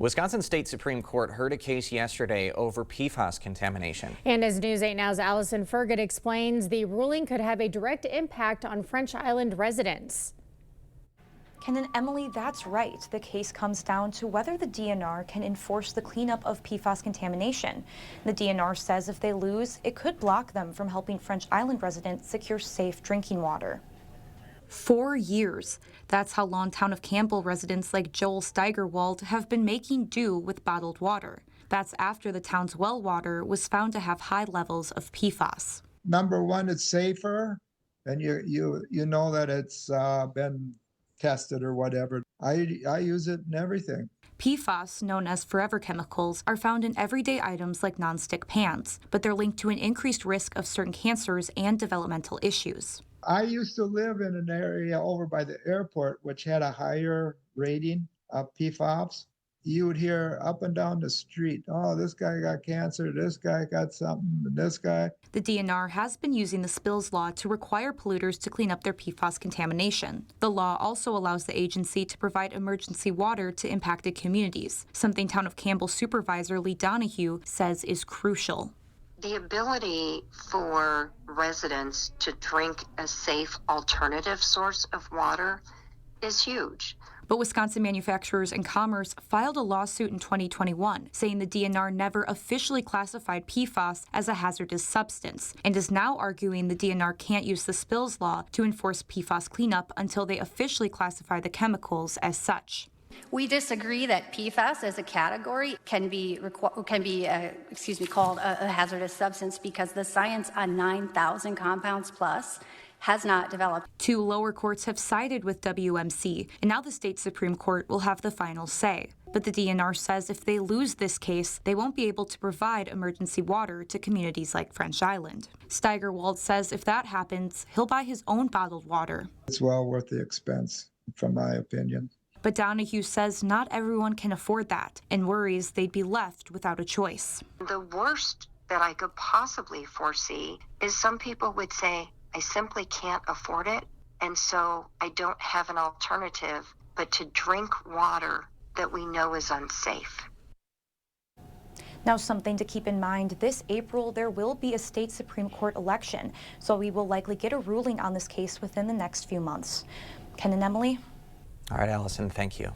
Wisconsin State Supreme Court heard a case yesterday over PFAS contamination. And as News 8 Now's Allison Fergut explains, the ruling could have a direct impact on French Island residents. Ken and Emily, that's right. The case comes down to whether the DNR can enforce the cleanup of PFAS contamination. The DNR says if they lose, it could block them from helping French Island residents secure safe drinking water. 4 years. That's how long town of Campbell residents like Joel Steigerwald have been making do with bottled water. That's after the town's well water was found to have high levels of PFAS. Number one, it's safer, and you know that it's been tested or whatever. I use it in everything. PFAS, known as forever chemicals, are found in everyday items like nonstick pans, but they're linked to an increased risk of certain cancers and developmental issues. I used to live in an area over by the airport which had a higher rating of PFAS. You would hear up and down the street, oh, this guy got cancer, this guy got something, this guy. The DNR has been using the spills law to require polluters to clean up their PFAS contamination. The law also allows the agency to provide emergency water to impacted communities, something Town of Campbell Supervisor Lee Donahue says is crucial. The ability for residents to drink a safe alternative source of water is huge. But Wisconsin Manufacturers and Commerce filed a lawsuit in 2021 saying the DNR never officially classified PFAS as a hazardous substance and is now arguing the DNR can't use the spills law to enforce PFAS cleanup until they officially classify the chemicals as such. We disagree that PFAS as a category can be called a hazardous substance because the science on 9,000 compounds plus has not developed. 2 lower courts have sided with WMC, and now the state Supreme Court will have the final say. But the DNR says if they lose this case, they won't be able to provide emergency water to communities like French Island. Steigerwald says if that happens, he'll buy his own bottled water. It's well worth the expense, from my opinion. But Donahue says not everyone can afford that and worries they'd be left without a choice. The worst that I could possibly foresee is some people would say, I simply can't afford it, and so I don't have an alternative but to drink water that we know is unsafe. Now, something to keep in mind, this April there will be a state Supreme Court election, so we will likely get a ruling on this case within the next few months. Ken and Emily? All right, Allison, thank you.